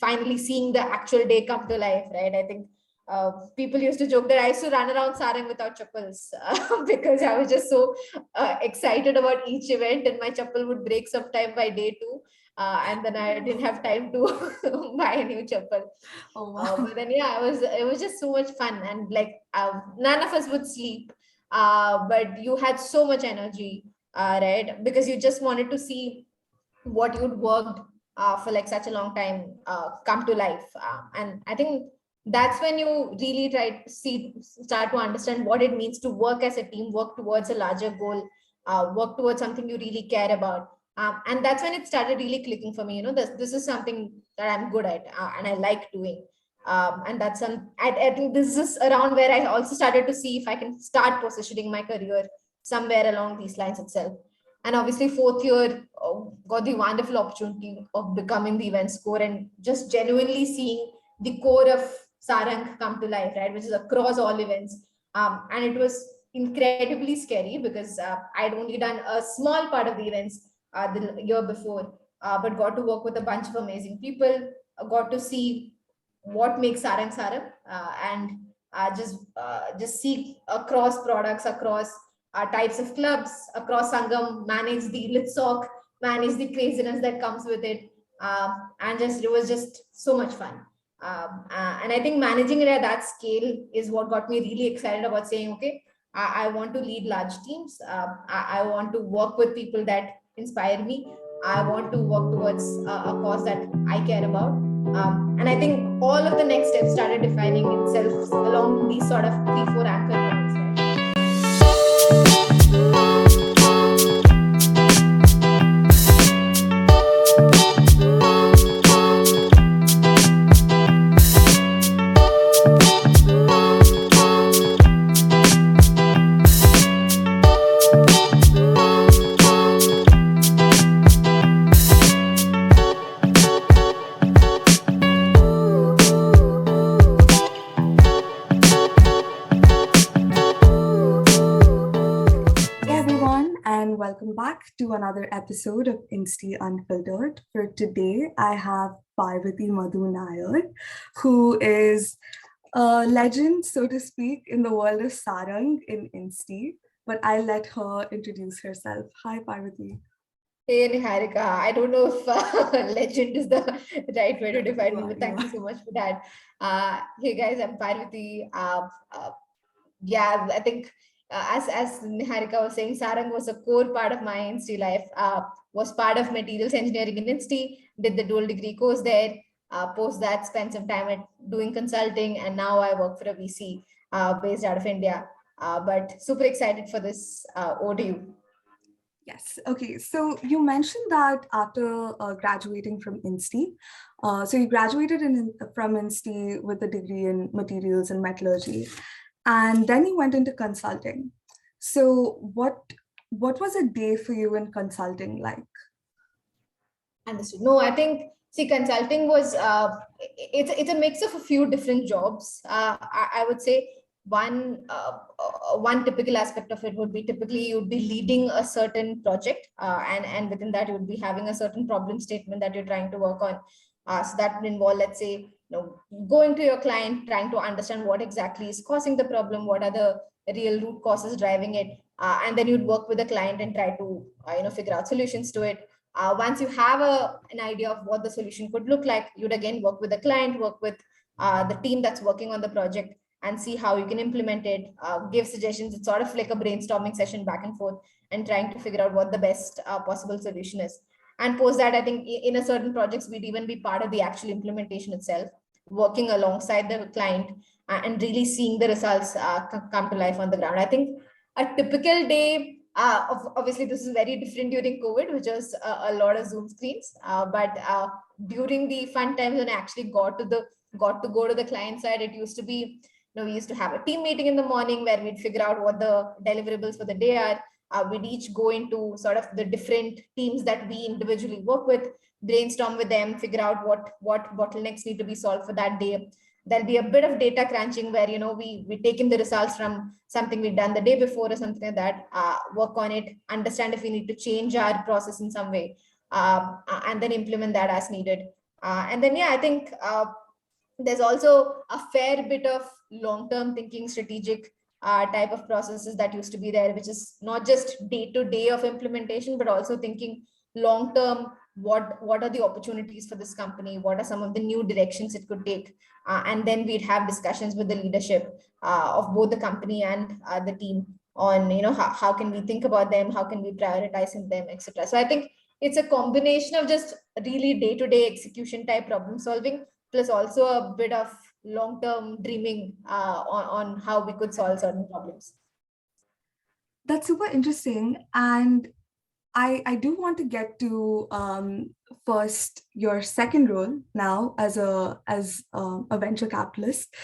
finally seeing the actual day come to life, right? I think people used to joke that I used to run around Saarang without chappals because I was just so excited about each event, and my chappal would break sometime by day 2. And then I didn't have time to buy a new chappal. Oh, wow. But then, yeah, it was just so much fun. And like, none of us would sleep, but you had so much energy, right? Because you just wanted to see what you'd worked for like such a long time come to life. And I think that's when you really start to understand what it means to work as a team, work towards a larger goal, work towards something you really care about. And that's when it started really clicking for me. This is something that I'm good at, and I like doing. And I think this is around where I also started to see if I can start positioning my career somewhere along these lines itself. And obviously, fourth year, got the wonderful opportunity of becoming the events core and just genuinely seeing the core of Sarang come to life, right? Which is across all events. And it was incredibly scary because I'd only done a small part of the events the year before, but got to work with a bunch of amazing people, got to see what makes Sarang Sarang, and just see across products, across types of clubs, across Sangam, manage the Litsock, manage the craziness that comes with it. And just it was just so much fun. And I think managing it at that scale is what got me really excited about saying, okay, I want to lead large teams. I want to work with people that inspire me. I want to work towards a cause that I care about. And I think all of the next steps started defining itself along these sort of 3, 4 anchor points. Welcome back to another episode of Instea Unfiltered. For today, I have Parvathi Madhu Nair, who is a legend, so to speak, in the world of Saarang in Instea. But I'll let her introduce herself. Hi, Parvathi. Hey, Niharika. I don't know if legend is the right way to define me, but thank you so much for that. Hey, guys, I'm Parvati. Yeah, I think as Niharika was saying, Sarang was a core part of my Insta life. Was part of materials engineering in Insta. Did the dual degree course there. Post that, spent some time at doing consulting, and now I work for a VC based out of India. But super excited for this ODU. Yes. Okay. So you mentioned that after graduating from Instea, so you graduated from Instea with a degree in materials and metallurgy, and then you went into consulting. So what was a day for you in consulting like? Understood. No, I think consulting was it's a mix of a few different jobs. I would say one typical aspect of it would be typically you'd be leading a certain project, and within that you would be having a certain problem statement that you're trying to work on. So that would involve, let's say, going to your client, trying to understand what exactly is causing the problem, what are the real root causes driving it, and then you'd work with the client and try to figure out solutions to it. Once you have an idea of what the solution could look like, you'd again work with the client, work with the team that's working on the project, and see how you can implement it, give suggestions. It's sort of like a brainstorming session back and forth and trying to figure out what the best possible solution is. And post that, I think in a certain projects, we'd even be part of the actual implementation itself, working alongside the client and really seeing the results come to life on the ground. I think a typical day, obviously this is very different during COVID, which was a lot of Zoom screens. But during the fun times when I actually got to go to the client side, it used to be, we used to have a team meeting in the morning where we'd figure out what the deliverables for the day are. We'd each go into sort of the different teams that we individually work with, brainstorm with them, figure out what bottlenecks need to be solved for that day. There'll be a bit of data crunching where we take in the results from something we've done the day before or something like that, work on it, understand if we need to change our process in some way, and then implement that as needed. And then, yeah, I think there's also a fair bit of long-term thinking, strategic type of processes that used to be there, which is not just day-to-day of implementation, but also thinking long-term, what are the opportunities for this company? What are some of the new directions it could take? And then we'd have discussions with the leadership of both the company and the team on, how can we think about them? How can we prioritize in them, etc. So I think it's a combination of just really day-to-day execution type problem solving, plus also a bit of long-term dreaming on how we could solve certain problems. That's super interesting. And I do want to get to first your second role now as a venture capitalist.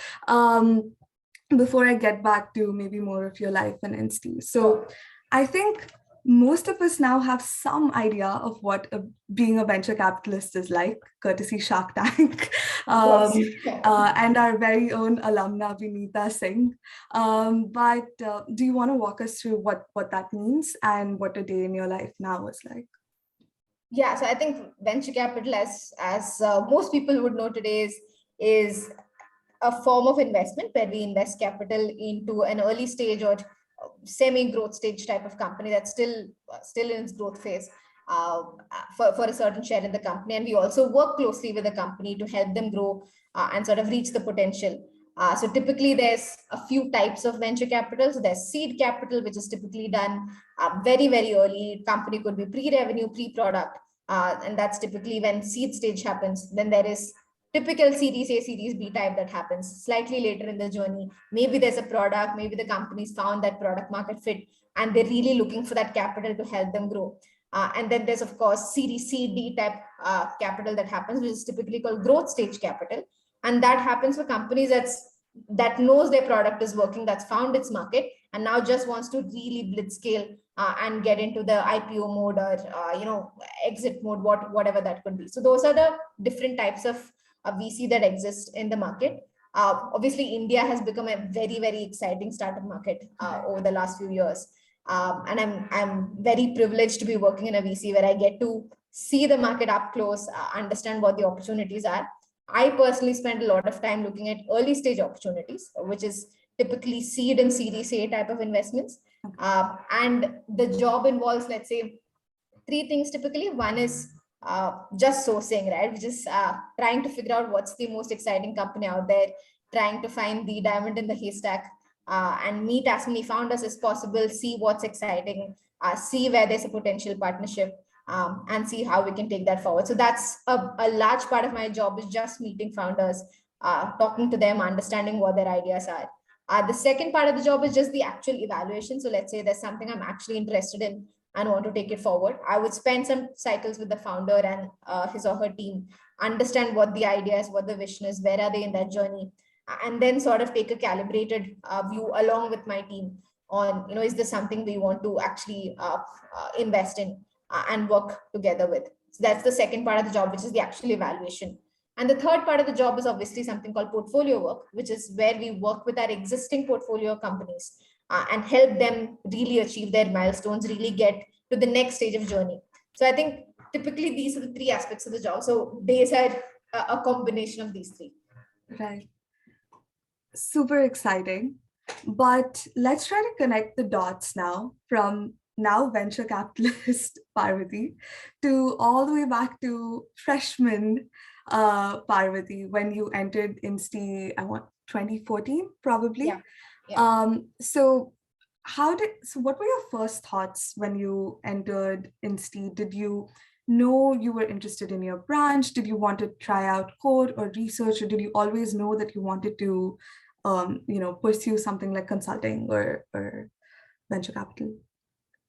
Before I get back to maybe more of your life in Instea. So I think most of us now have some idea of what being a venture capitalist is like, courtesy Shark Tank, and our very own alumna Vinita Singh. But do you want to walk us through what that means and what a day in your life now is like? Yeah, so I think venture capital, as most people would know today, is a form of investment where we invest capital into an early stage or semi-growth stage type of company that's still in its growth phase, for a certain share in the company. And we also work closely with the company to help them grow and sort of reach the potential. So typically there's a few types of venture capital. So there's seed capital, which is typically done very, very early. Company could be pre-revenue, pre-product. And that's typically when seed stage happens. Then there is typical Series A, Series B type that happens slightly later in the journey. Maybe there's a product, maybe the company's found that product market fit, and they're really looking for that capital to help them grow. And then there's, of course, Series C, D type capital that happens, which is typically called growth stage capital. And that happens for companies that knows their product is working, that's found its market, and now just wants to really blitz scale and get into the IPO mode or exit mode, whatever that could be. So those are the different types of VC that exist in the market. Obviously, India has become a very, very exciting startup market over the last few years. And I'm very privileged to be working in a VC where I get to see the market up close, understand what the opportunities are. I personally spend a lot of time looking at early stage opportunities, which is typically seed and Series A type of investments. And the job involves, let's say, three things typically. One is just sourcing, right? Which is trying to figure out what's the most exciting company out there, trying to find the diamond in the haystack, and meet as many founders as possible, see what's exciting, see where there's a potential partnership, and see how we can take that forward. So that's a large part of my job, is just meeting founders, talking to them, understanding what their ideas are. The second part of the job is just the actual evaluation. So let's say there's something I'm actually interested in and want to take it forward. I would spend some cycles with the founder and his or her team, understand what the idea is, what the vision is, where are they in that journey, and then sort of take a calibrated view along with my team on, is this something we want to actually invest in and work together with. So that's the second part of the job, which is the actual evaluation. And the third part of the job is obviously something called portfolio work, which is where we work with our existing portfolio companies and help them really achieve their milestones, really get to the next stage of journey. So I think typically these are the three aspects of the job. So days are a combination of these three. Right. Super exciting. But let's try to connect the dots now, from now venture capitalist Parvathi to all the way back to freshman Parvathi when you entered Instea, 2014 probably. Yeah. So what were your first thoughts when you entered Instea? Did you know you were interested in your branch? Did you want to try out code or research, or did you always know that you wanted to pursue something like consulting or venture capital?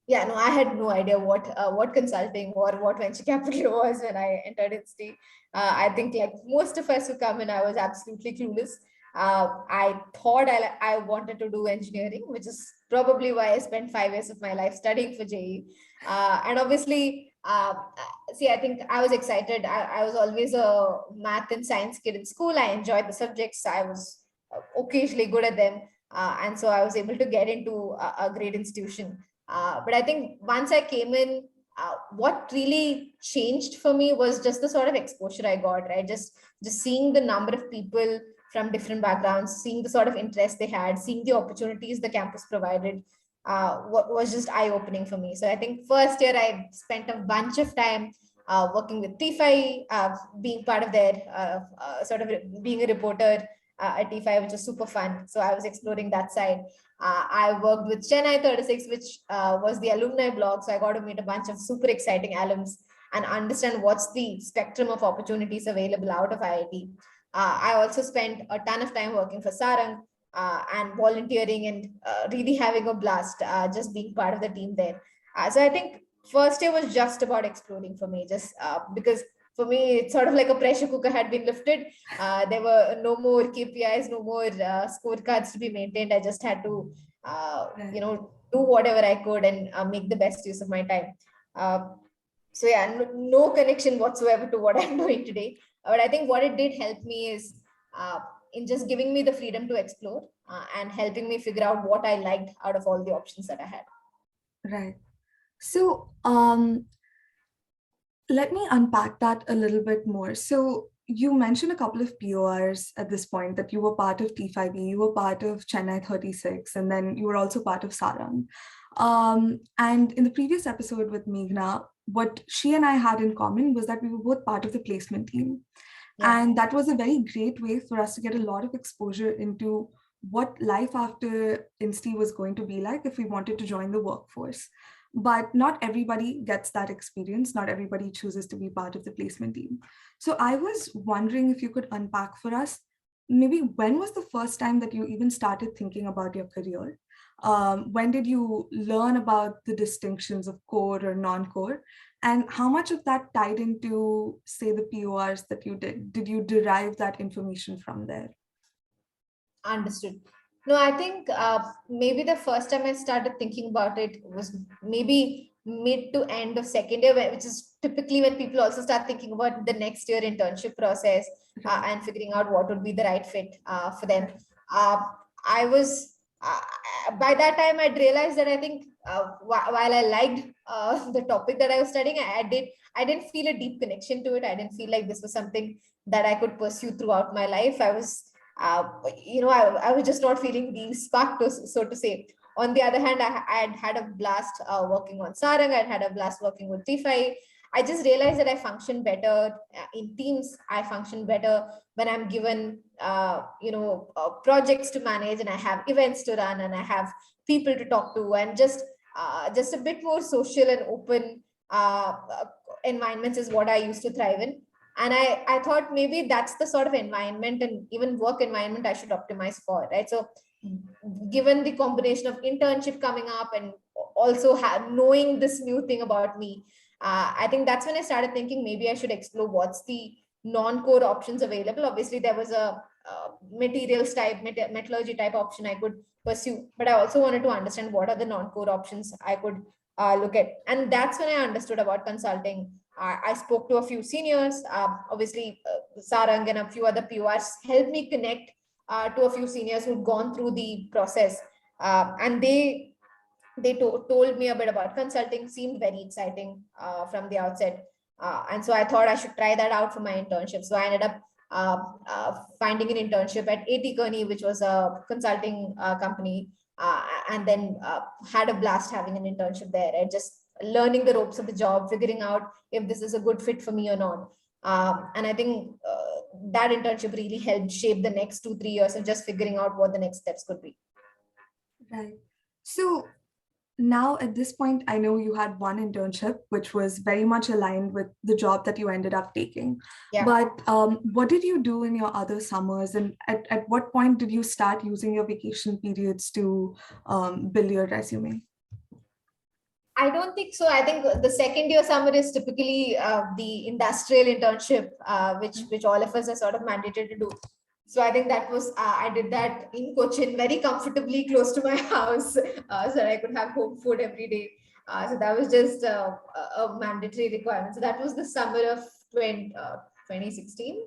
Yeah, no, I had no idea what consulting or what venture capital was when I entered Instea. I think like most of us who come in, I was absolutely clueless. I thought I wanted to do engineering, which is probably why I spent 5 years of my life studying for JE. And obviously, see, I think I was excited. I was always a math and science kid in school. I enjoyed the subjects. I was occasionally good at them. And so I was able to get into a great institution. But I think once I came in, what really changed for me was just the sort of exposure I got, right? Just seeing the number of people from different backgrounds, seeing the sort of interest they had, seeing the opportunities the campus provided, was just eye-opening for me. So I think first year I spent a bunch of time working with TFI, being part of their sort of being a reporter at TFI, which was super fun. So I was exploring that side. I worked with Chennai 36, which was the alumni blog. So I got to meet a bunch of super exciting alums and understand what's the spectrum of opportunities available out of IIT. I also spent a ton of time working for Saarang and volunteering and really having a blast just being part of the team there. So I think first year was just about exploring for me, just because for me, it's sort of like a pressure cooker had been lifted. There were no more KPIs, no more scorecards to be maintained. I just had to, do whatever I could and make the best use of my time. Uh, so yeah, no connection whatsoever to what I'm doing today. But I think what it did help me is in just giving me the freedom to explore and helping me figure out what I liked out of all the options that I had. Right. So let me unpack that a little bit more. So you mentioned a couple of PORs at this point, that you were part of T5E, you were part of Chennai 36, and then you were also part of Saarang. And in the previous episode with Meghna, what she and I had in common was that we were both part of the placement team. Yeah. And that was a very great way for us to get a lot of exposure into what life after Instea was going to be like if we wanted to join the workforce. But not everybody gets that experience. Not everybody chooses to be part of the placement team. So I was wondering if you could unpack for us, maybe when was the first time that you even started thinking about your career? When did you learn about the distinctions of core or non-core? And how much of that tied into, say, the PORs that you did? Did you derive that information from there? Understood. No, I think maybe the first time I started thinking about it was maybe mid to end of second year, which is typically when people also start thinking about the next year internship process and figuring out what would be the right fit for them. I was, by that time, I'd realized that I think while I liked the topic that I was studying, I didn't feel a deep connection to it. I didn't feel like this was something that I could pursue throughout my life. I was just not feeling the spark, so to say. On the other hand, I had had a blast working on Saarang. I had a blast working with TFI. I just realized that I function better in teams. I function better when I'm given, projects to manage, and I have events to run, and I have people to talk to, and just a bit more social and open environments is what I used to thrive in. And I thought maybe that's the sort of environment and even work environment I should optimize for, right? So given the combination of internship coming up and also knowing this new thing about me, I think that's when I started thinking maybe I should explore what's the non-core options available. Obviously there was a materials type metallurgy type option I could pursue, but I also wanted to understand what are the non-core options I could look at. And that's when I understood about consulting. I spoke to a few seniors. Obviously, Sarang and a few other PORs helped me connect to a few seniors who'd gone through the process, and they told me a bit about consulting. Seemed very exciting from the outset, and so I thought I should try that out for my internship. So I ended up finding an internship at AT Kearney, which was a consulting company, and then had a blast having an internship there. And just learning the ropes of the job, figuring out if this is a good fit for me or not. And I think that internship really helped shape the next 2-3 years of just figuring out what the next steps could be. Right. So now at this point, I know you had one internship, which was very much aligned with the job that you ended up taking. Yeah. But what did you do in your other summers? And at what point did you start using your vacation periods to build your resume? I don't think so. I think the second year summer is typically the industrial internship, which all of us are sort of mandated to do. So I think that was I did that in Cochin, very comfortably close to my house, so that I could have home food every day. So that was just a mandatory requirement. So that was the summer of 2016,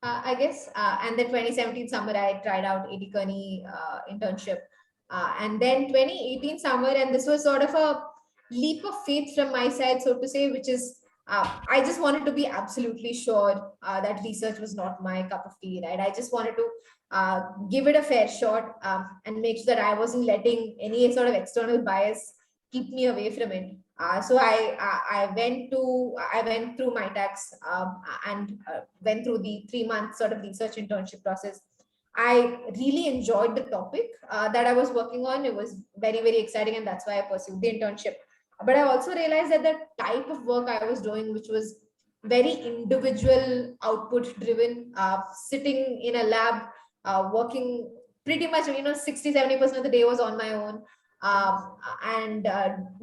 I guess. And the 2017 summer, I tried out AD Kearney internship. And then 2018 summer, and this was sort of a leap of faith from my side, so to say, which is I just wanted to be absolutely sure that research was not my cup of tea, right? I just wanted to give it a fair shot, and make sure that I wasn't letting any sort of external bias keep me away from it. So I went through my tax, and went through the 3 month sort of research internship process. I really enjoyed the topic that I was working on. It was very, very exciting, and that's why I pursued the internship. But I also realized that the type of work I was doing, which was very individual, output driven, sitting in a lab, working pretty much, 60-70% of the day was on my own, and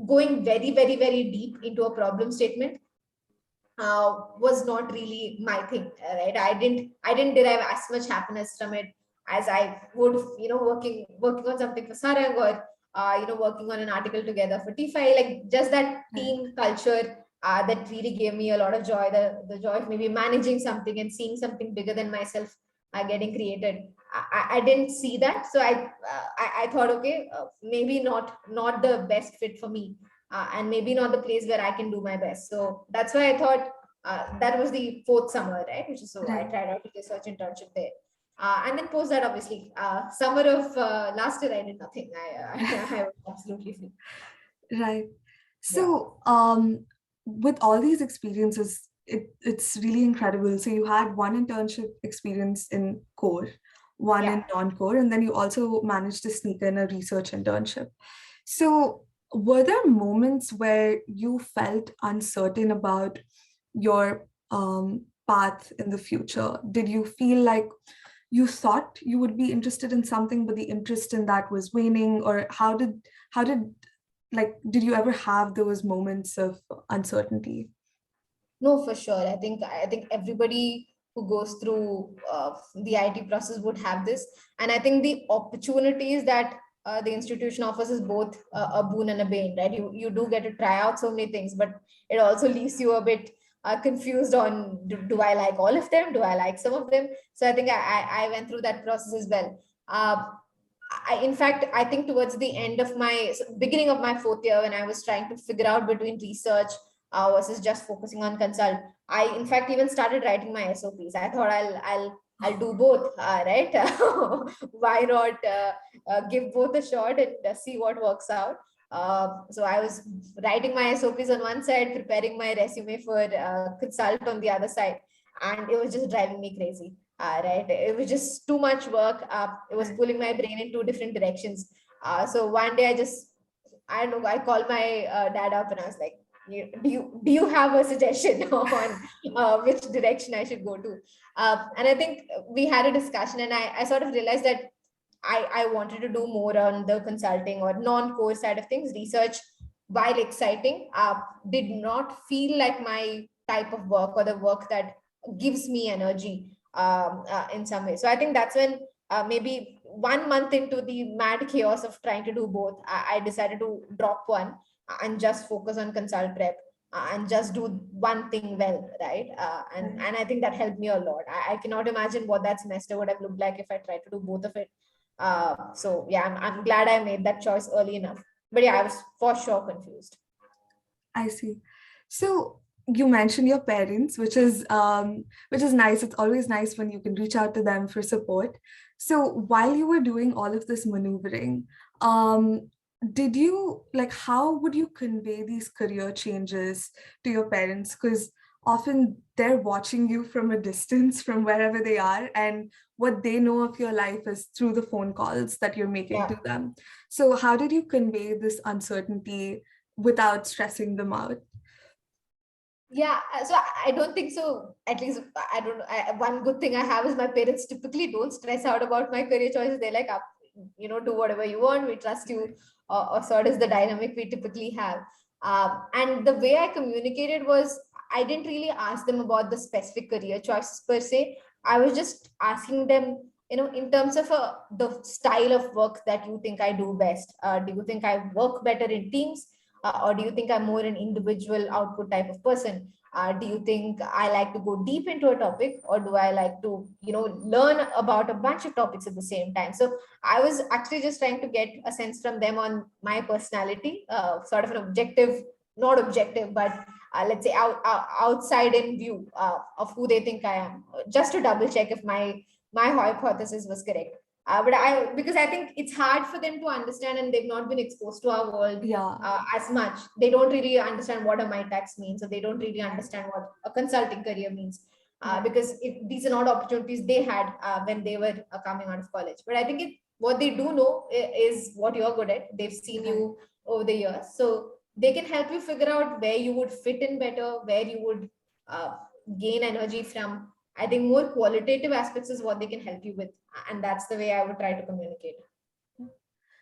going very, very, very deep into a problem statement was not really my thing, right? I didn't derive as much happiness from it as I would, working on something for Sarang, or working on an article together for T5. Like, just that Right. team culture that really gave me a lot of joy. The joy of maybe managing something and seeing something bigger than myself getting created. I didn't see that, so I thought, okay, maybe not the best fit for me, and maybe not the place where I can do my best. So that's why I thought, that was the fourth summer, right? Which is, so I Right. tried out the research internship there. And then post that, obviously, summer of last year, I did nothing. I was absolutely free. Right. Yeah. So, with all these experiences, it's really incredible. So you had one internship experience in core, one Yeah. in non-core, and then you also managed to sneak in a research internship. So, were there moments where you felt uncertain about your path in the future? Did you feel like you thought you would be interested in something, but the interest in that was waning? Or how did like did you ever have those moments of uncertainty? No, for sure. I think everybody who goes through the IT process would have this, and I think the opportunities that the institution offers is both a boon and a bane, right? You do get to try out so many things, but it also leaves you a bit confused on, do I like all of them? Do I like some of them? So I think I went through that process as well. In fact, I think towards the end of my beginning of my fourth year, when I was trying to figure out between research versus just focusing on consult, I in fact even started writing my SOPs. I thought I'll do both, right? Why not give both a shot and see what works out? So I was writing my SOPs on one side, preparing my resume for consult on the other side, and it was just driving me crazy. Right, it was just too much work. It was Right. pulling my brain in two different directions. So one day I don't know, I called my dad up and I was like, do you have a suggestion on which direction I should go to? And I think we had a discussion, and I sort of realized that I wanted to do more on the consulting or non-core side of things. Research, while exciting, did not feel like my type of work, or the work that gives me energy in some way. So I think that's when, maybe 1 month into the mad chaos of trying to do both, I decided to drop one and just focus on consult prep, and just do one thing well, right? Right. And I think that helped me a lot. I cannot imagine what that semester would have looked like if I tried to do both of it. So yeah, I'm glad I made that choice early enough. But yeah, I was for sure confused. I see. So you mentioned your parents, which is nice. It's always nice when you can reach out to them for support. So while you were doing all of this maneuvering, um, did you like how would you convey these career changes to your parents? Because often they're watching you from a distance from wherever they are, and what they know of your life is through the phone calls that you're making to Yeah. them. So how did you convey this uncertainty without stressing them out? Yeah, so I don't think so. At least I don't know. One good thing I have is my parents typically don't stress out about my career choices. They're like, up, do whatever you want. We trust you, or sort of the dynamic we typically have. And the way I communicated was, I didn't really ask them about the specific career choices per se. I was just asking them, in terms of the style of work that you think I do best. Do you think I work better in teams? Or do you think I'm more an individual output type of person? Do you think I like to go deep into a topic, or do I like to, learn about a bunch of topics at the same time? So I was actually just trying to get a sense from them on my personality, sort of an objective, not objective, but let's say outside in view of who they think I am, just to double check if my hypothesis was correct. But because I think it's hard for them to understand, and they've not been exposed to our world Yeah. as much. They don't really understand what a my tax means, or they don't really understand what a consulting career means, because these are not opportunities they had when they were coming out of college. But I think what they do know is what you're good at. They've seen you over the years, so they can help you figure out where you would fit in better, where you would uh, gain energy from. I think more qualitative aspects is what they can help you with, and that's the way I would try to communicate.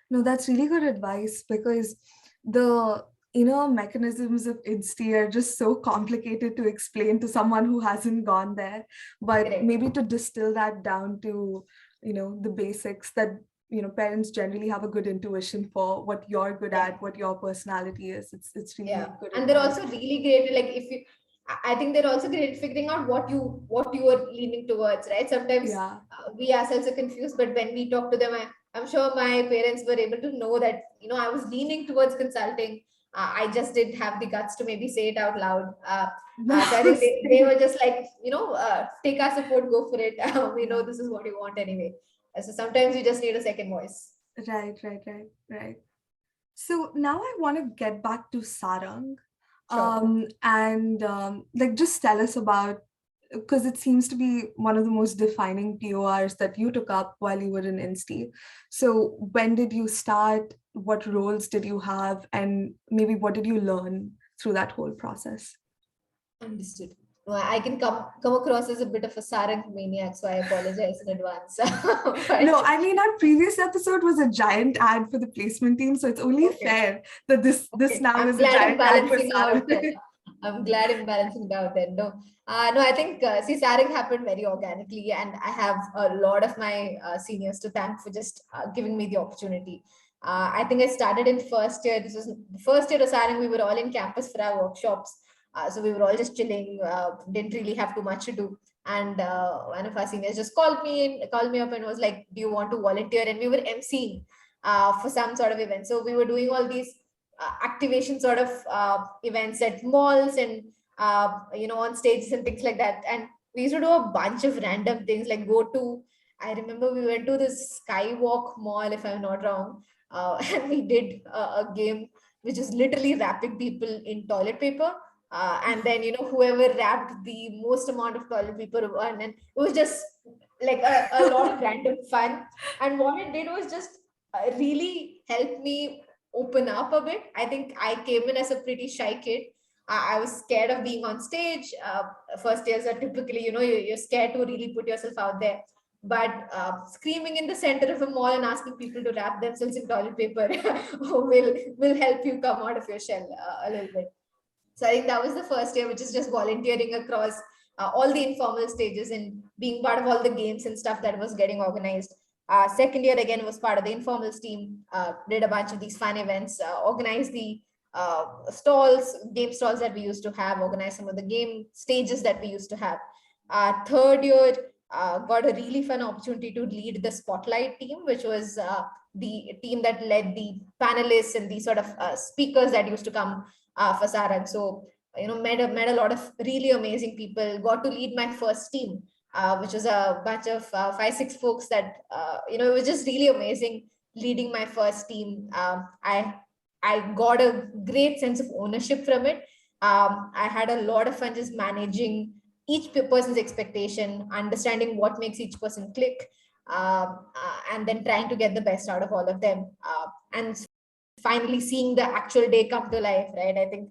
No, that's really good advice, because the inner mechanisms of Instea are just so complicated to explain to someone who hasn't gone there. But Correct. maybe to distill that down to, the basics that, parents generally have a good intuition for what you're good Yeah. at, what your personality is. It's really Yeah, good and they're advice. also really great, like if you, I think they're also great at figuring out what you are leaning towards, right? Sometimes Yeah. we ourselves are confused, but when we talk to them, I'm sure my parents were able to know that, I was leaning towards consulting. I just didn't have the guts to maybe say it out loud. So I think they were just like, take our support, go for it. We know Yeah. this is what you want anyway. So sometimes you just need a second voice. Right. So now I want to get back to Sarang, Sure. and like just tell us about, because it seems to be one of the most defining PORs that you took up while you were in Instea. So when did you start? What roles did you have? And maybe what did you learn through that whole process? Understood. Well, I can come across as a bit of a Saarang maniac, so I apologize in advance. No, But I mean, our previous episode was a giant ad for the placement team, so it's only okay, fair that this okay. now I'm is a glad I'm giant ad for balancing Sarang. out then. I'm glad I'm balancing it out then. No, no, I think see, Saarang happened very organically, and I have a lot of my seniors to thank for just giving me the opportunity. I think I started in first year. This was the first year of Saarang. We were all in campus for our workshops. So we were all just chilling, didn't really have too much to do. And one of our seniors just called me up and was like, "Do you want to volunteer?" And we were emceeing for some sort of event. So we were doing all these activation sort of events at malls and on stages and things like that. And we used to do a bunch of random things, like go to. I remember we went to this Skywalk Mall, if I'm not wrong, and we did a game which is literally wrapping people in toilet paper, and then whoever wrapped the most amount of toilet paper won, and it was just like a lot of random fun. And what it did was just really help me open up a bit. I think I came in as a pretty shy kid. I was scared of being on stage. First years are typically, you're scared to really put yourself out there. But screaming in the center of a mall and asking people to wrap themselves in toilet paper will help you come out of your shell a little bit. So I think that was the first year, which is just volunteering across all the informal stages and being part of all the games and stuff that was getting organized. Second year again was part of the informals team, did a bunch of these fun events, organized the game stalls that we used to have, organized some of the game stages that we used to have. Third year, got a really fun opportunity to lead the spotlight team, which was the team that led the panelists and the sort of speakers that used to come for Saarang. So, met a lot of really amazing people, got to lead my first team, which was a bunch of 5, 6 folks that, it was just really amazing leading my first team. I got a great sense of ownership from it. I had a lot of fun just managing each person's expectation, understanding what makes each person click, and then trying to get the best out of all of them. And finally seeing the actual day come to life, right? I think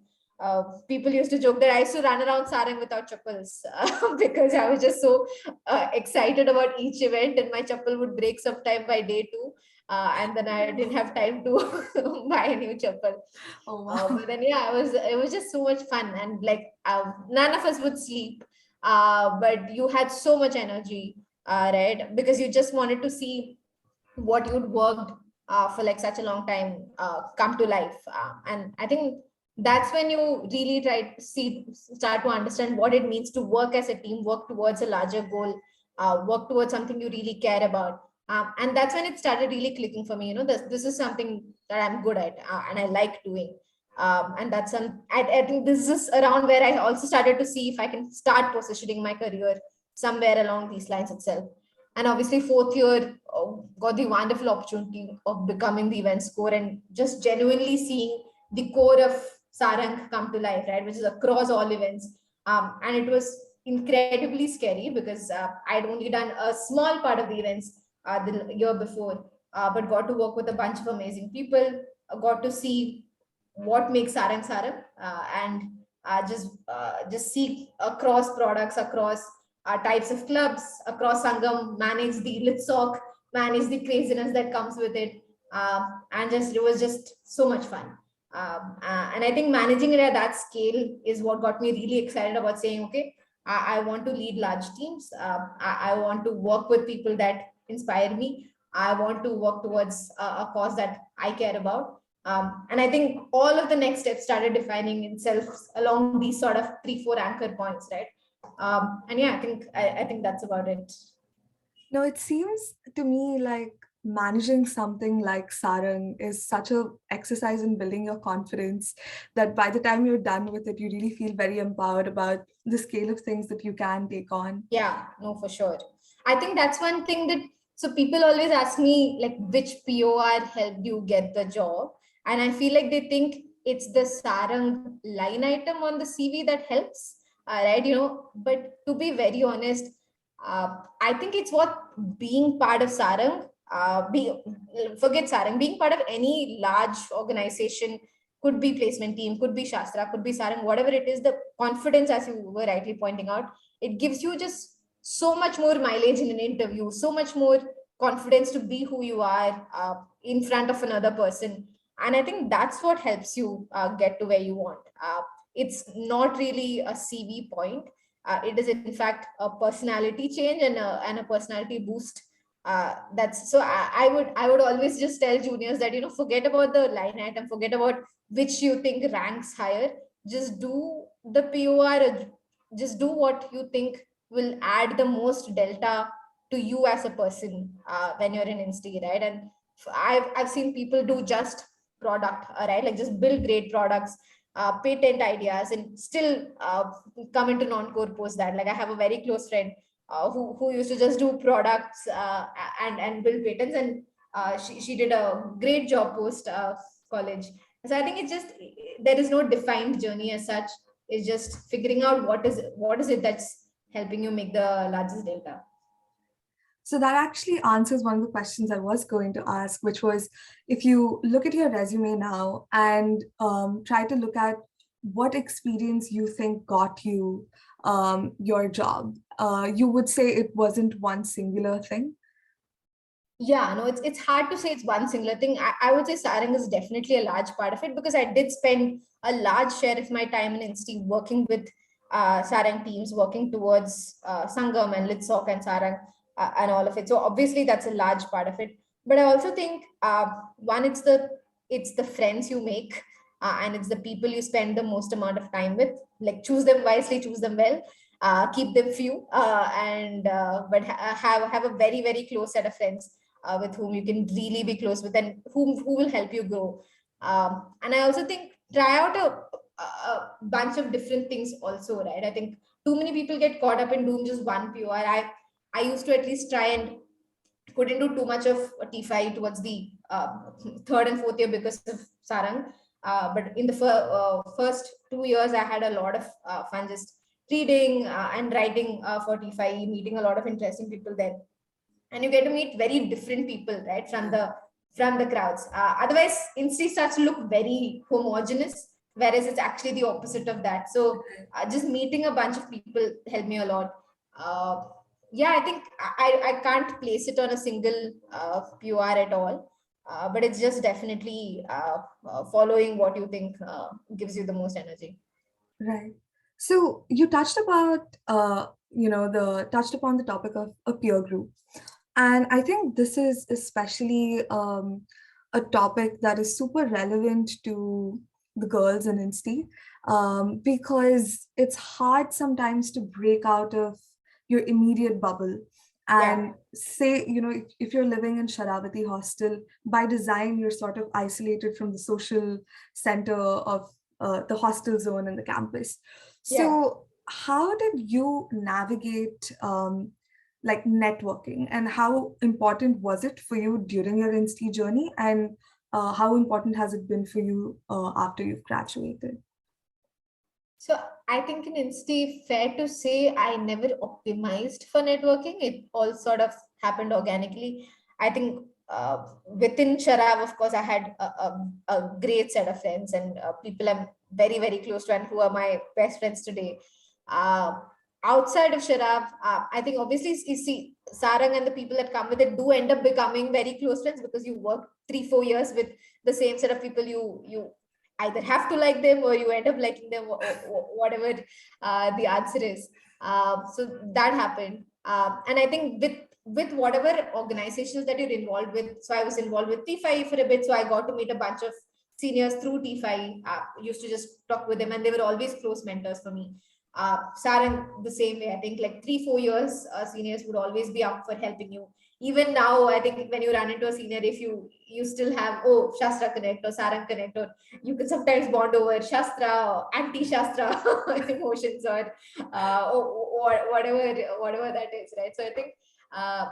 people used to joke that I used to run around Sarang without chappals because I was just so excited about each event, and my chappal would break sometime by day 2. And then I didn't have time to buy a new chappal. Oh, wow. But then, yeah, it was just so much fun, and like none of us would sleep, but you had so much energy, right? Because you just wanted to see what you'd worked for like such a long time come to life. And I think that's when you really start to understand what it means to work as a team, work towards a larger goal, work towards something you really care about. And that's when it started really clicking for me. This is something that I'm good at, and I like doing. And I think this is around where I also started to see if I can start positioning my career somewhere along these lines itself. And obviously, fourth year, got the wonderful opportunity of becoming the events core and just genuinely seeing the core of Saarang come to life, right? Which is across all events. And it was incredibly scary because I'd only done a small part of the events the year before, but got to work with a bunch of amazing people, got to see what makes Saarang Saarang, and just see across products, across types of clubs, across Sangam, manage the litsock, manage the craziness that comes with it. And just it was just so much fun. And I think managing it at that scale is what got me really excited about saying, okay, I want to lead large teams. I want to work with people that inspire me. I want to work towards a cause that I care about. And I think all of the next steps started defining itself along these sort of 3, 4 anchor points, right? And yeah, I think that's about it. No, it seems to me like managing something like Sarang is such a exercise in building your confidence that by the time you're done with it, you really feel very empowered about the scale of things that you can take on. Yeah, no, for sure. I think that's one thing that, so people always ask me like which POR helped you get the job, and I feel like they think it's the Sarang line item on the CV that helps, right? But to be very honest, I think it's what being part of Sarang, forget Sarang, being part of any large organization, could be placement team, could be Shastra, could be Sarang, whatever it is, the confidence, as you were rightly pointing out, it gives you just so much more mileage in an interview, so much more confidence to be who you are in front of another person. And I think that's what helps you get to where you want. It's not really a CV point. It is in fact a personality change and a personality boost. That's so I would always just tell juniors that forget about the line item, forget about which you think ranks higher. Just do the POR, just do what you think will add the most delta to you as a person when you're in Instea, right? And I've seen people do just product, right? Like just build great products, patent ideas, and still come into non-core post that. Like I have a very close friend who used to just do products and build patents, and she did a great job post college. So I think it's just there is no defined journey as such. It's just figuring out what is it that's helping you make the largest delta. So that actually answers one of the questions I was going to ask, which was if you look at your resume now and try to look at what experience you think got you your job, you would say it wasn't one singular thing. Yeah, no, it's hard to say it's one singular thing. I would say Sarang is definitely a large part of it because I did spend a large share of my time in Insti working with Sarang teams, working towards Sangam and Litsock and Sarang and all of it. So obviously that's a large part of it. But I also think one, it's the friends you make, and it's the people you spend the most amount of time with. Like choose them wisely, choose them well, keep them few, and but have a very very close set of friends with whom you can really be close with and who will help you grow. And I also think try out a bunch of different things also, right? I think too many people get caught up in doing just one POR. I used to at least try and couldn't do too much of T5 towards the third and fourth year because of Sarang. But in the first 2 years, I had a lot of fun just reading and writing for T5, meeting a lot of interesting people there, and you get to meet very different people, right, from the crowds. Otherwise Insta starts to look very homogenous, whereas it's actually the opposite of that. So just meeting a bunch of people helped me a lot. uh, yeah, I think I can't place it on a single pur at all, but it's just definitely following what you think gives you the most energy. Right. So you touched about the touched upon the topic of a peer group, and I think this is especially a topic that is super relevant to the girls in Insti, because it's hard sometimes to break out of your immediate bubble Yeah, and say, if you're living in Sharavati hostel, by design, you're sort of isolated from the social center of the hostel zone and the campus. yeah. So, how did you navigate like networking, and how important was it for you during your Insta journey, and how important has it been for you after you've graduated? So I think in Insta, fair to say, I never optimized for networking. It all sort of happened organically. I think within Sharav, of course, I had a great set of friends and people I'm very, very close to and who are my best friends today. Uh, Outside of Sharav, I think obviously you see Sarang and the people that come with it do end up becoming very close friends because you work 3-4 years with the same set of people. You either have to like them or you end up liking them, whatever the answer is. So that happened, and I think with whatever organizations that you're involved with. So I was involved with T5 for a bit, so I got to meet a bunch of seniors through T5. Used to just talk with them and they were always close mentors for me. Sarang, the same way. I think like 3-4 years, seniors would always be up for helping you. Even now, I think when you run into a senior, if you still have, oh, Shastra Connect or Sarang Connect, or you can sometimes bond over Shastra or anti-Shastra emotions, or whatever that is, right? So I think uh,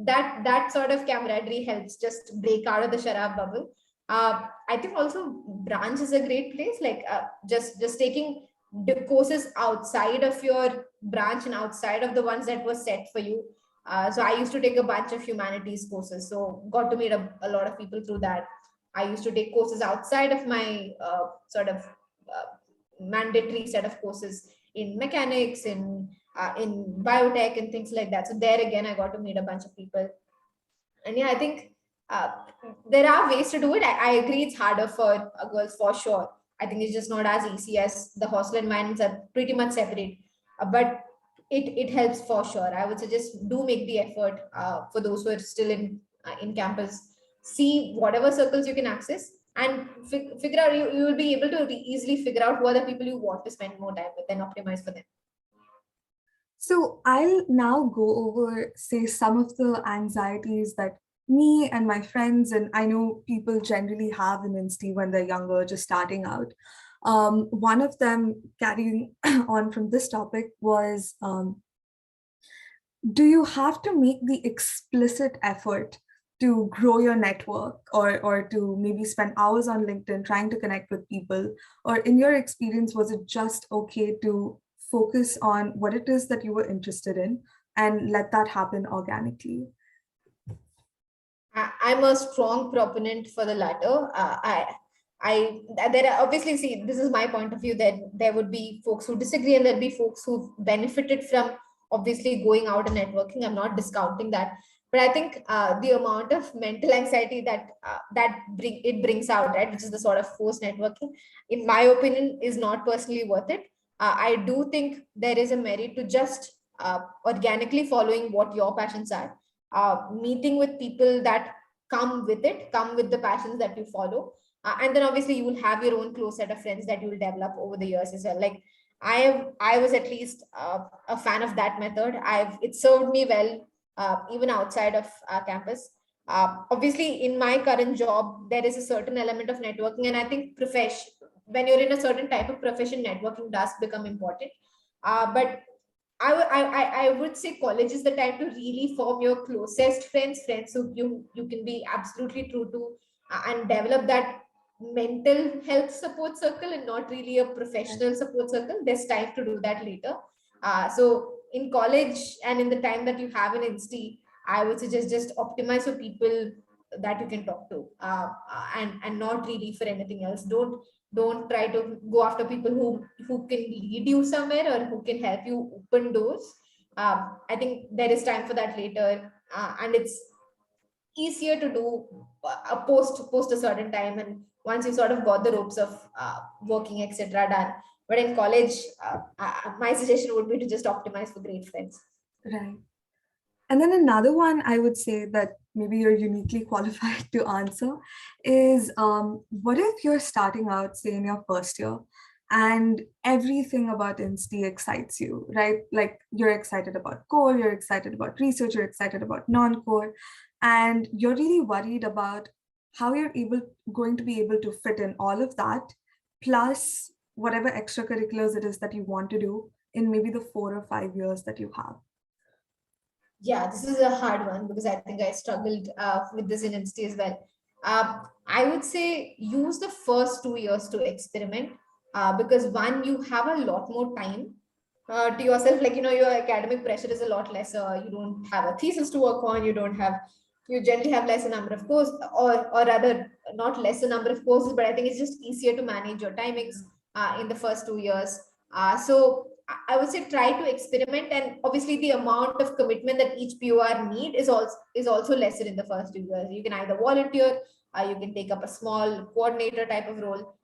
that sort of camaraderie helps just break out of the Sharab bubble. I think also branch is a great place, like just taking the courses outside of your branch and outside of the ones that were set for you. So I used to take a bunch of humanities courses, so got to meet a lot of people through that. I used to take courses outside of my sort of mandatory set of courses in mechanics, in biotech and things like that. So there again, I got to meet a bunch of people. And yeah, I think uh, there are ways to do it. I agree it's harder for girls for sure. I think it's just not as easy as the hostel environments are pretty much separate. But it helps for sure. I would suggest do make the effort for those who are still in campus. See whatever circles you can access and figure out, you will be able to easily figure out who are the people you want to spend more time with and optimize for them. So I'll now go over, say, some of the anxieties that me and my friends, and I know people generally have in Insta when they're younger, just starting out. One of them, carrying on from this topic, was, do you have to make the explicit effort to grow your network, or to maybe spend hours on LinkedIn trying to connect with people? Or in your experience, was it just okay to focus on what it is that you were interested in and let that happen organically? I'm a strong proponent for the latter. There are obviously, see, this is my point of view, that there would be folks who disagree and there'll be folks who benefited from obviously going out and networking. I'm not discounting that, but I think the amount of mental anxiety that brings out, right, which is the sort of forced networking, in my opinion, is not personally worth it. I do think there is a merit to just organically following what your passions are, meeting with people that come with the passions that you follow. And then obviously you will have your own close set of friends that you will develop over the years as well. Like I was at least a fan of that method. It served me well, even outside of campus. Obviously in my current job there is a certain element of networking, and I think profession, when you're in a certain type of profession, networking does become important. But I would say college is the time to really form your closest friends who you can be absolutely true to, and develop that mental health support circle and not really a professional support circle. There's time to do that later. So in college and in the time that you have in Insta, I would suggest just optimize for people that you can talk to, and not really for anything else. Don't try to go after people who can lead you somewhere or who can help you open doors. I think there is time for that later, and it's easier to do post a certain time, and once you sort of got the ropes of working, etc., done. But in college, my suggestion would be to just optimize for great friends. Right. And then another one I would say that maybe you're uniquely qualified to answer is what if you're starting out, say, in your first year, and everything about Instea excites you, right? Like you're excited about core, you're excited about research, you're excited about non-core, and you're really worried about how you're going to be able to fit in all of that, plus whatever extracurriculars it is that you want to do in maybe the 4 or 5 years that you have. Yeah, this is a hard one because I think I struggled with this in Insta as well. I would say use the first 2 years to experiment because one, you have a lot more time to yourself. Like, your academic pressure is a lot lesser. You don't have a thesis to work on. You generally have lesser number of courses, or rather, not lesser number of courses, but I think it's just easier to manage your timings in the first 2 years. So I would say try to experiment, and obviously the amount of commitment that each POR need is also lesser in the first 2 years. You can either volunteer, you can take up a small coordinator type of role,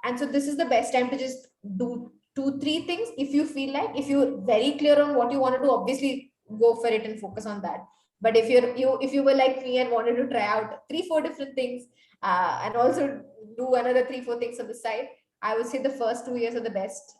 and so this is the best time to just do 2 3 things. If you feel like, if you're very clear on what you want to do, obviously go for it and focus on that. But if you were like me and wanted to try out 3 4 different things, and also do another 3 4 things on the side, I would say the first 2 years are the best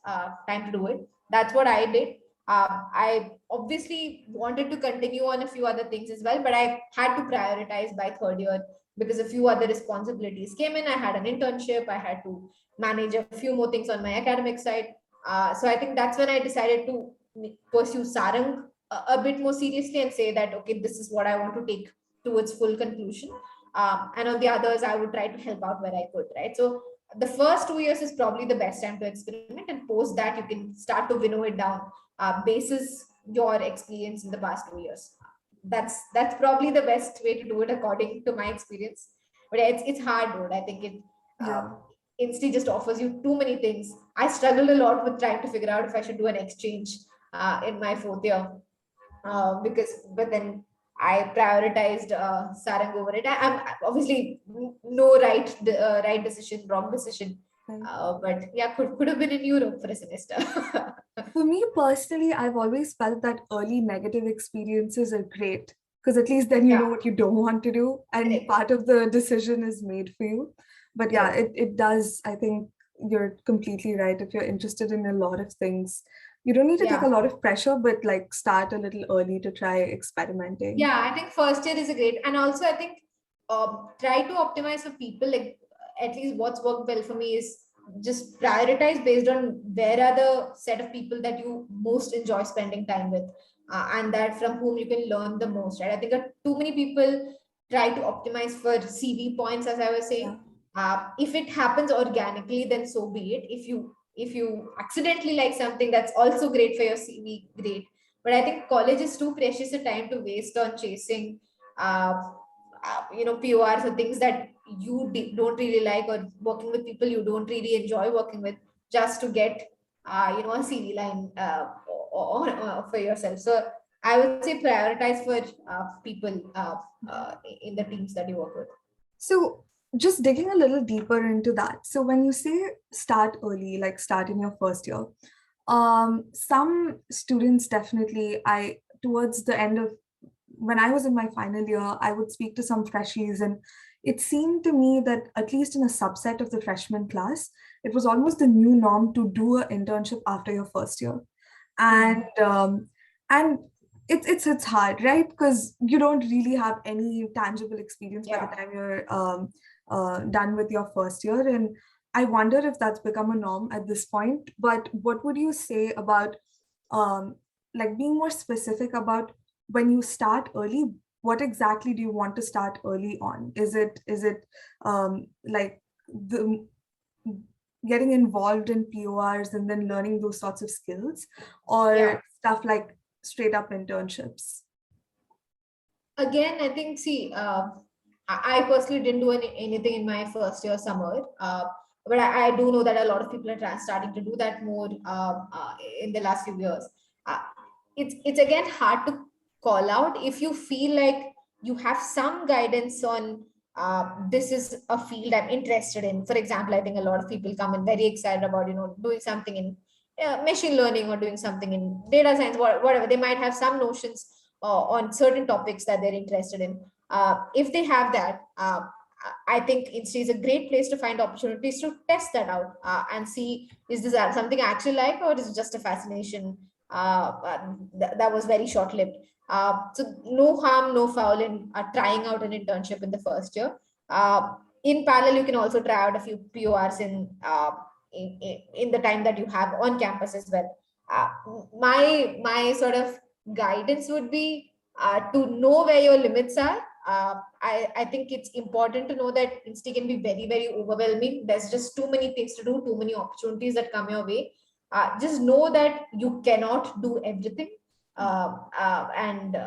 time to do it. That's what I did. I obviously wanted to continue on a few other things as well, but I had to prioritize by third year because a few other responsibilities came in. I had an internship, I had to manage a few more things on my academic side. So I think that's when I decided to pursue Sarang a bit more seriously and say that, okay, this is what I want to take towards full conclusion. And on the others, I would try to help out where I could, right? So the first 2 years is probably the best time to experiment, and post that you can start to winnow it down basis your experience in the past 2 years. That's probably the best way to do it according to my experience. But it's hard, dude. I think it Yeah. Insta just offers you too many things. I struggled a lot with trying to figure out if I should do an exchange in my fourth year, but then I prioritized Sarang over it. I'm obviously no right decision, wrong decision. Right. But yeah, could have been in Europe for a semester. For me personally, I've always felt that early negative experiences are great because at least then you know Yeah, what you don't want to do, and correct, part of the decision is made for you. But yeah, correct. it does. I think you're completely right. If you're interested in a lot of things, you don't need to take Yeah, a lot of pressure, but like start a little early to try experimenting. yeah. I think first year is a great, and also I think try to optimize for people. Like, at least what's worked well for me is just prioritize based on where are the set of people that you most enjoy spending time with, and that from whom you can learn the most, right? I think too many people try to optimize for CV points, as I was Yeah. saying. If it happens organically, then so be it. If you accidentally like something, that's also great for your CV, great. But I think college is too precious a time to waste on chasing uh, PORs or things that don't really like, or working with people you don't really enjoy working with, just to get a CV line for yourself. So I would say prioritize for people in the teams that you work with. So just digging a little deeper into that. So when you say start early, like start in your first year, some students definitely, I towards the end of when I was in my final year, I would speak to some freshies, and it seemed to me that at least in a subset of the freshman class, it was almost the new norm to do an internship after your first year. And Hmm. and it's hard, right? Because you don't really have any tangible experience by the Yeah. time you're done with your first year. And I wonder if that's become a norm at this point. But what would you say about um, like being more specific about when you start early? What exactly do you want to start early on? Is it like the getting involved in PORs and then learning those sorts of skills, Yeah. or stuff like straight up internships? Again, I think, see, I personally didn't do anything in my first year summer, but I do know that a lot of people are starting to do that more in the last few years. Uh, it's again hard to call out. If you feel like you have some guidance on this is a field I'm interested in. For example, I think a lot of people come in very excited about doing something in machine learning, or doing something in data science, whatever. They might have some notions on certain topics that they're interested in. If they have that, I think Insta is a great place to find opportunities to test that out and see, is this something I actually like, or is it just a fascination that was very short lived? So no harm, no foul in trying out an internship in the first year. In parallel, you can also try out a few PORs in the time that you have on campus as well. Uh, my sort of guidance would be to know where your limits are. I think it's important to know that Insta can be very, very overwhelming. There's just too many things to do, too many opportunities that come your way. Just know that you cannot do everything, and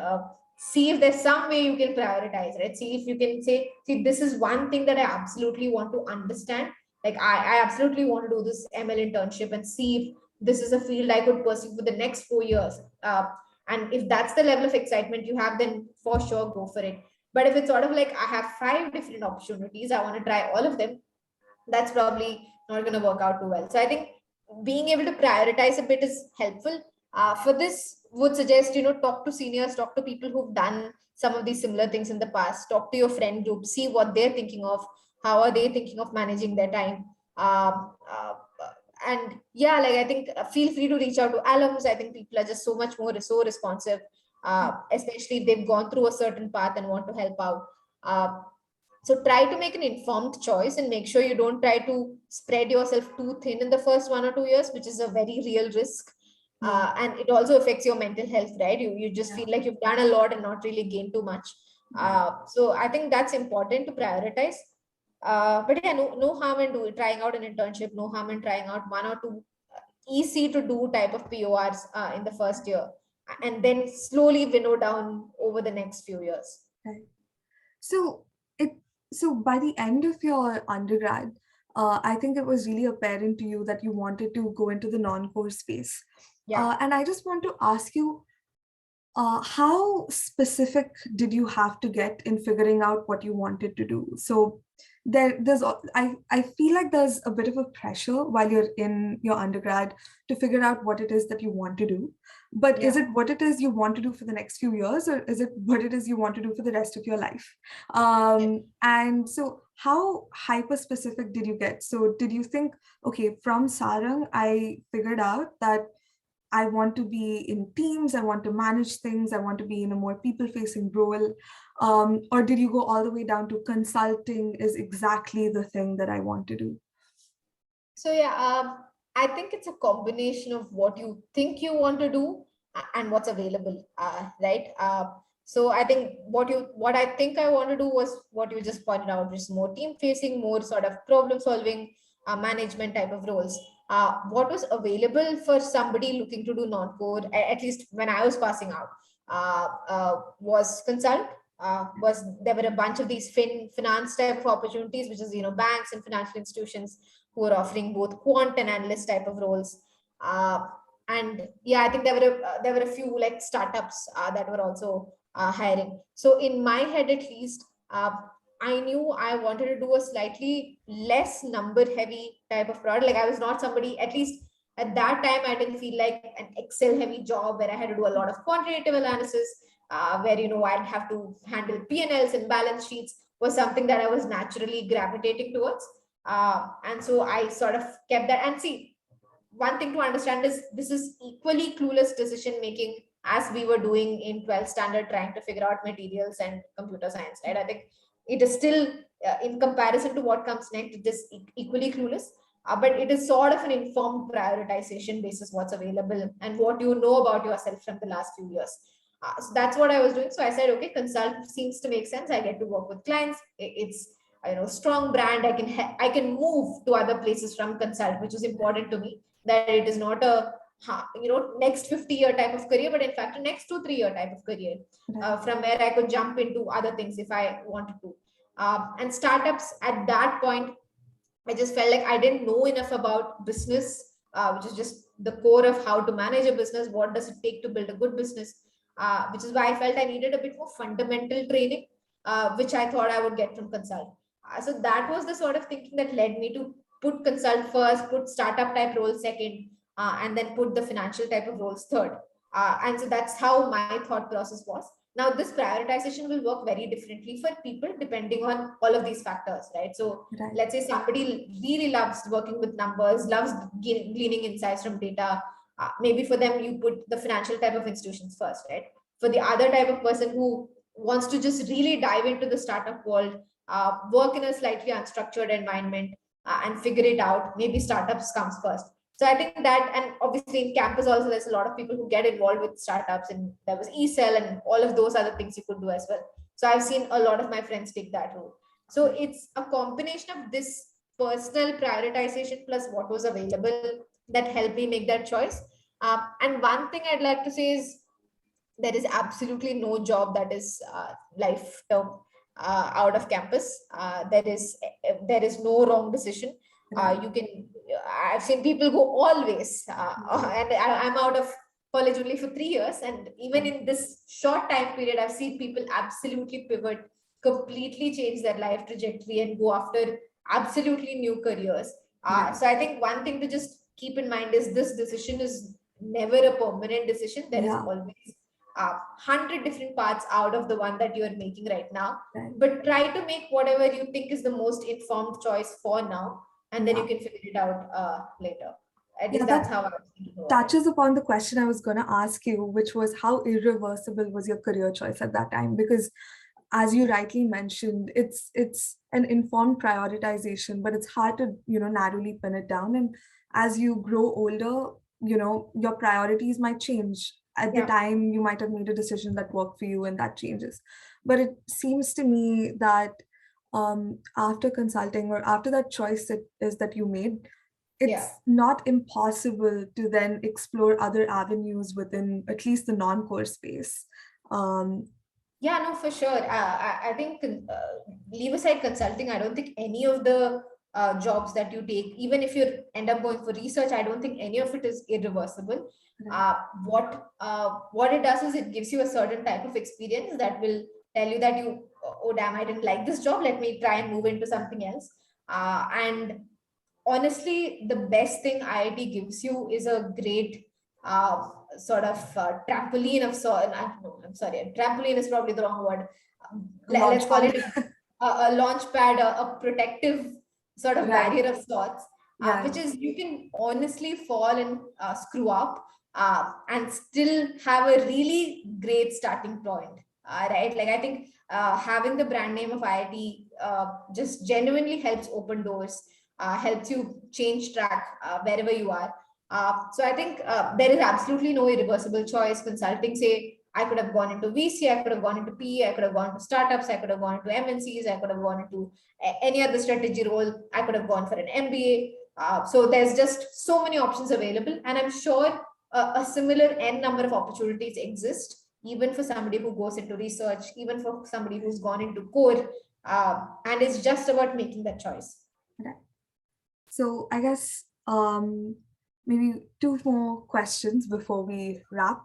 see if there's some way you can prioritize, right? See if you can say, see, this is one thing that I absolutely want to understand. Like I absolutely want to do this ML internship and see if this is a field I could pursue for the next 4 years. And if that's the level of excitement you have, then for sure go for it. But if it's sort of like I have 5 different opportunities, I want to try all of them, that's probably not going to work out too well. So I think being able to prioritize a bit is helpful. For this, would suggest, talk to seniors, talk to people who've done some of these similar things in the past, talk to your friend group, see what they're thinking of, how are they thinking of managing their time. And yeah, like I think feel free to reach out to alums. I think people are just so much more so responsive, especially if they've gone through a certain path and want to help out. So try to make an informed choice and make sure you don't try to spread yourself too thin in the first 1 or 2 years, which is a very real risk. And it also affects your mental health, right? You just feel like you've done a lot and not really gained too much. So I think that's important to prioritize. But yeah, no harm in trying out an internship, no harm in trying out 1 or 2 easy to do type of PORs in the first year, and then slowly winnow down over the next few years. Right. So so by the end of your undergrad, I think it was really apparent to you that you wanted to go into the non-core space. Yeah. And I just want to ask you, how specific did you have to get in figuring out what you wanted to do? So I feel like there's a bit of a pressure while you're in your undergrad to figure out what it is that you want to do. But is it what it is you want to do for the next few years, or is it what it is you want to do for the rest of your life? And so how hyper specific did you get? So did you think, okay, from Saarang, I figured out that I want to be in teams, I want to manage things, I want to be in a more people-facing role? Or did you go all the way down to consulting is exactly the thing that I want to do? So yeah, I think it's a combination of what you think you want to do and what's available, right? So I think what I think I want to do was what you just pointed out, just more team facing, more sort of problem solving, management type of roles. What was available for somebody looking to do non-code, at least when I was passing out, was consult. Was there were a bunch of these finance type of opportunities, which is banks and financial institutions who are offering both quant and analyst type of roles. And yeah, I think there were a few like startups that were also hiring. So in my head, at least, I knew I wanted to do a slightly less number heavy type of product. Like I was not somebody, at least at that time, I didn't feel like an Excel heavy job where I had to do a lot of quantitative analysis, where I'd have to handle P&Ls and balance sheets, was something that I was naturally gravitating towards. And so I sort of kept that. And see, one thing to understand is this is equally clueless decision making as we were doing in 12th standard, trying to figure out materials and computer science, right? I think it is still, in comparison to what comes next, it is equally clueless. But it is sort of an informed prioritization basis what's available and what you know about yourself from the last few years. So that's what I was doing. So I said, okay, consult seems to make sense. I get to work with clients. It's strong brand. I can move to other places from consult, which is important to me. That it is not a next 50-year type of career, but in fact a next 2-3 year type of career, from where I could jump into other things if I wanted to. And startups at that point, I just felt like I didn't know enough about business, which is just the core of how to manage a business. What does it take to build a good business? Which is why I felt I needed a bit more fundamental training, which I thought I would get from consult. So that was the sort of thinking that led me to put consult first, put startup type roles second, and then put the financial type of roles third. And so that's how my thought process was. Now, this prioritization will work very differently for people depending on all of these factors, right? So Right. let's say somebody really loves working with numbers, loves gleaning insights from data. Maybe for them, you put the financial type of institutions first, right? For the other type of person who wants to just really dive into the startup world, work in a slightly unstructured environment, and figure it out, maybe startups comes first. So I think that, and obviously in campus also, there's a lot of people who get involved with startups, and there was eCell and all of those other things you could do as well. So I've seen a lot of my friends take that route. So it's a combination of this personal prioritization plus what was available that helped me make that choice. And one thing I'd like to say is there is absolutely no job that is life term out of campus. There is no wrong decision. You can. I've seen people go always, and I'm out of college only for 3 years, and even in this short time period, I've seen people absolutely pivot, completely change their life trajectory, and go after absolutely new careers. Right. So I think one thing to just keep in mind is this decision is never a permanent decision. There is Yeah. always 100 different parts out of the one that you are making right now, Right. but try to make whatever you think is the most informed choice for now, and then Yeah. you can figure it out later. At Yeah, least that's that how I was thinking about it. touches upon the question I was going to ask you, which was how irreversible was your career choice at that time? Because as you rightly mentioned, it's an informed prioritization, but it's hard to, narrowly pin it down. And as you grow older, your priorities might change. At the Yeah. time, you might have made a decision that worked for you, and that changes. But it seems to me that after consulting, or after that choice that you made, Yeah. it's not impossible to then explore other avenues within at least the non-core space. Um, Yeah, no, for sure. I think leave aside consulting, I don't think any of the jobs that you take, even if you end up going for research, I don't think any of it is irreversible. right, What it does is it gives you a certain type of experience that will tell you that you, oh damn, I didn't like this job. Let me try and move into something else. And honestly, the best thing IIT gives you is a great sort of trampoline of sort. No, I'm sorry, a trampoline is probably the wrong word. Let's launch call pad. it a launch pad, a protective sort of Right. barrier of sorts, Yeah. which is you can honestly fall and screw up and still have a really great starting point. Right, like I think having the brand name of IIT just genuinely helps open doors, helps you change track wherever you are. So I think there is absolutely no irreversible choice. Consulting, say, I could have gone into VC, I could have gone into PE, I could have gone to startups, I could have gone into MNCs, I could have gone into any other strategy role, I could have gone for an MBA. So there's just so many options available, and I'm sure a similar n number of opportunities exist, even for somebody who goes into research, even for somebody who's gone into core, and it's just about making that choice. Right. So I guess maybe two more questions before we wrap.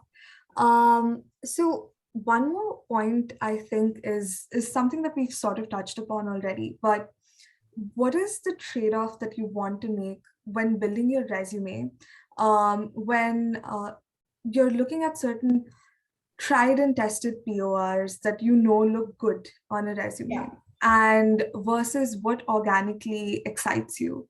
So one more point I think is something that we've sort of touched upon already, but what is the trade-off that you want to make when building your resume, when you're looking at certain tried and tested PORs that look good on a resume, Yeah. and versus what organically excites you?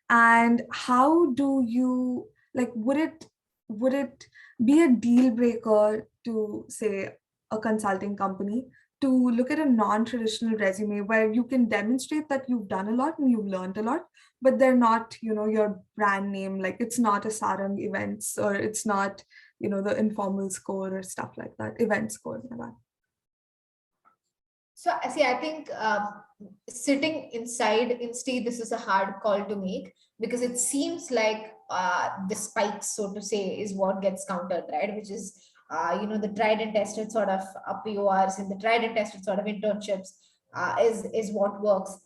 And how do you, like, would it be a deal breaker to, say, a consulting company to look at a non-traditional resume where you can demonstrate that you've done a lot and you've learned a lot, but they're not, your brand name, like it's not a Saarang events, or it's not, the informal score or stuff like that, event score like that. So, see, I think sitting inside Instea, this is a hard call to make because it seems like the spikes, so to say, is what gets countered, right? Which is, the tried and tested sort of PORs and the tried and tested sort of internships is what works.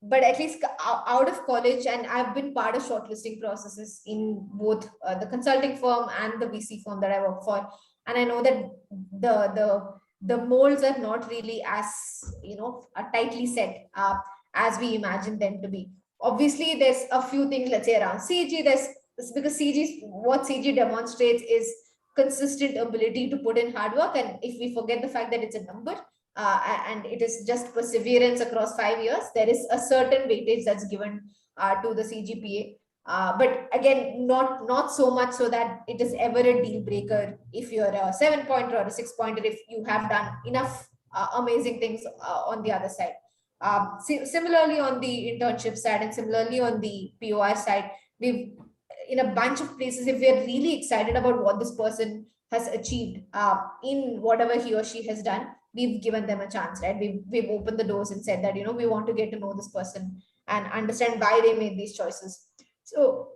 But at least out of college, and I've been part of shortlisting processes in both the consulting firm and the VC firm that I work for, and I know that the molds are not really as tightly set as we imagine them to be. Obviously there's a few things, let's say around CG, there's because what CG demonstrates is consistent ability to put in hard work. And if we forget the fact that it's a number, and it is just perseverance across 5 years, there is a certain weightage that's given to the CGPA. But again, not so much so that it is ever a deal breaker if you're a 7 pointer or a 6 pointer, if you have done enough amazing things on the other side. Similarly, on the internship side and similarly on the POI side, we've in a bunch of places, if we're really excited about what this person has achieved in whatever he or she has done, we've given them a chance, right? We've opened the doors and said that, we want to get to know this person and understand why they made these choices. So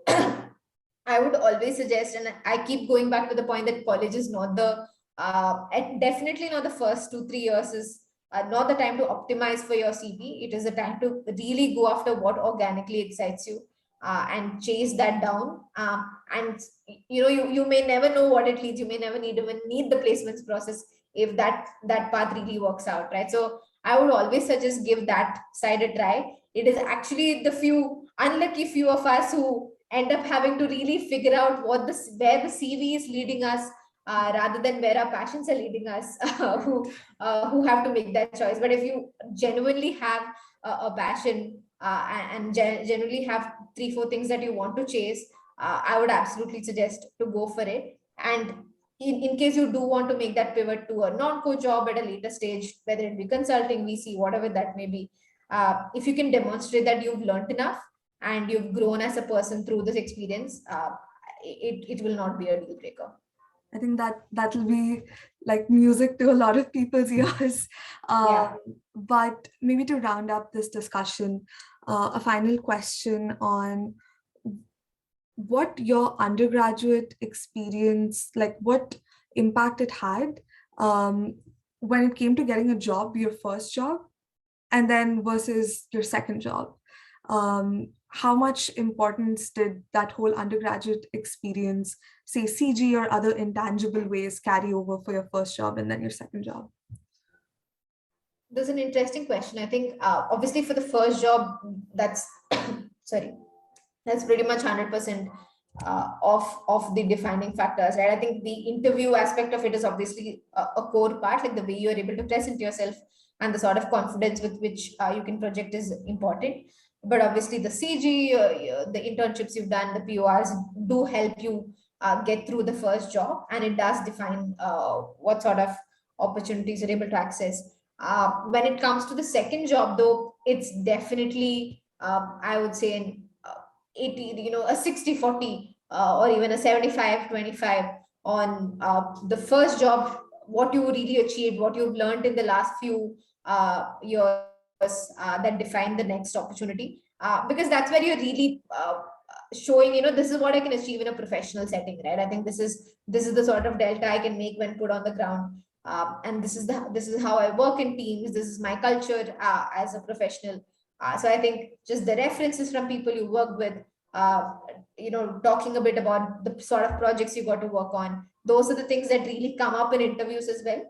I would always suggest, and I keep going back to the point that college is not definitely not the first 2-3 years is not the time to optimize for your CV. It is a time to really go after what organically excites you and chase that down. And you may never know what it leads. You may never even need the placements process if that path really works out, right? So I would always suggest give that side a try. It is actually the unlucky few of us who end up having to really figure out where the CV is leading us, rather than where our passions are leading us, who have to make that choice. But if you genuinely have a passion, and generally have 3-4 things that you want to chase, I would absolutely suggest to go for it. And in case you do want to make that pivot to a non-co job at a later stage, whether it be consulting, VC, whatever that may be, if you can demonstrate that you've learned enough and you've grown as a person through this experience, it will not be a deal breaker. I think that will be like music to a lot of people's ears. But maybe to round up this discussion, a final question on what your undergraduate experience, like what impact it had when it came to getting a job, your first job, and then versus your second job. How much importance did that whole undergraduate experience, say CG or other intangible ways, carry over for your first job and then your second job? That's an interesting question. I think obviously for the first job, that's sorry, that's pretty much 100% of the defining factors, right? I think the interview aspect of it is obviously a core part, like the way you're able to present yourself and the sort of confidence with which you can project is important. But obviously the CG, the internships you've done, the PORs do help you get through the first job, and it does define what sort of opportunities you're able to access. When it comes to the second job, though, it's definitely, I would say, an 80, a 60-40, or even a 75-25 on the first job, what you really achieved, what you've learned in the last few years that define the next opportunity. Because that's where you're really showing, this is what I can achieve in a professional setting, right? I think this is the sort of delta I can make when put on the ground. And this is how I work in teams. This is my culture as a professional. So I think just the references from people you work with, talking a bit about the sort of projects you got to work on. Those are the things that really come up in interviews as well.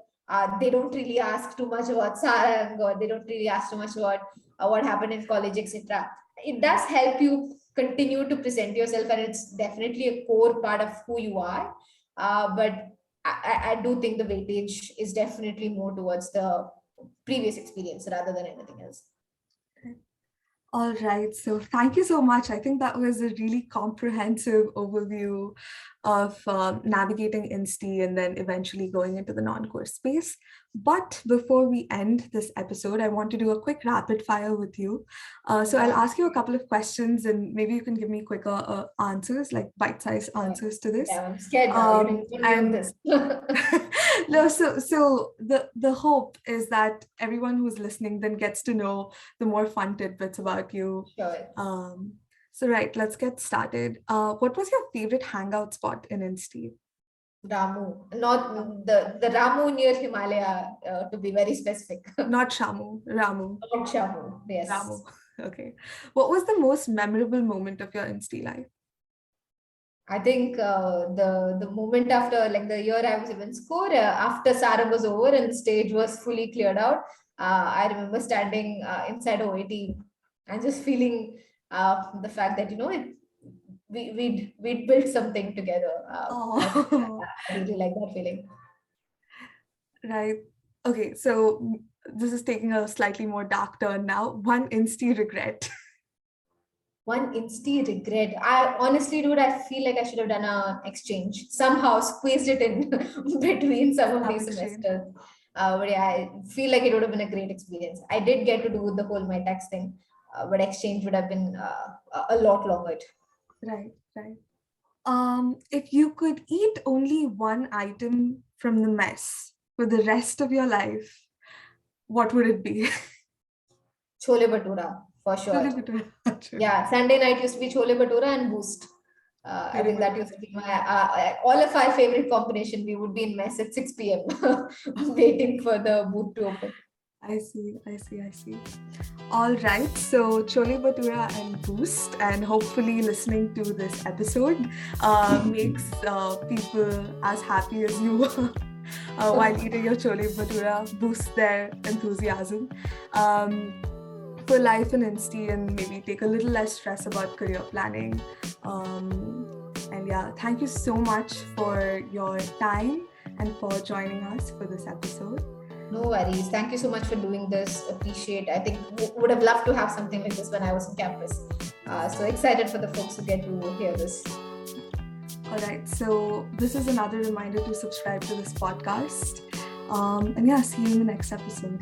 They don't really ask too much about Saarang, or they don't really ask too much about what happened in college, etc. It does help you continue to present yourself, and it's definitely a core part of who you are. But I do think the weightage is definitely more towards the previous experience rather than anything else. All right, so thank you so much. I think that was a really comprehensive overview of navigating Instea and then eventually going into the non-course space. But before we end this episode, I want to do a quick rapid fire with you. So I'll ask you a couple of questions and maybe you can give me quicker answers, like bite-sized answers to this. Yeah, I'm scared now. This. No, so the hope is that everyone who's listening then gets to know the more fun tidbits about you. Sure. So right, let's get started. What was your favorite hangout spot in Instea? Ramu, not the Ramu near Himalaya, to be very specific. Not Shamu, Ramu. Not Shamu, yes. Ramu. Okay. What was the most memorable moment of your Instea life? I think the moment after, like the year I was even score, after Saarang was over and the stage was fully cleared out, I remember standing inside OIT and just feeling the fact that, we'd build something together. Oh, I really like that feeling. right. Okay, so this is taking a slightly more dark turn now. One instant regret. One instant regret. I honestly, dude, I feel like I should have done a exchange. Somehow squeezed it in between some of Some these exchange. semesters. But yeah, I feel like it would have been a great experience. I did get to do the whole my tax thing, but exchange would have been a lot longer. Right, right. If you could eat only one item from the mess for the rest of your life, what would it be? Chole bhatura for Chole sure. bhature. Achha. Yeah, Sunday night used to be chole bhatura and boost. I Very think good. that used to be my all of our favorite combination. We would be in mess at 6 p.m. waiting for the booth to open. I see, I see, I see. All right, so Chole Bhatura and Boost, and hopefully listening to this episode makes people as happy as you were while eating your Chole Bhatura, boost their enthusiasm for life in Instea, and maybe take a little less stress about career planning. And yeah, thank you so much for your time and for joining us for this episode. No worries. Thank you so much for doing this. Appreciate. I think would have loved to have something like this when I was on campus. So excited for the folks who get to hear this. All right, so this is another reminder to subscribe to this podcast. And yeah, see you in the next episode.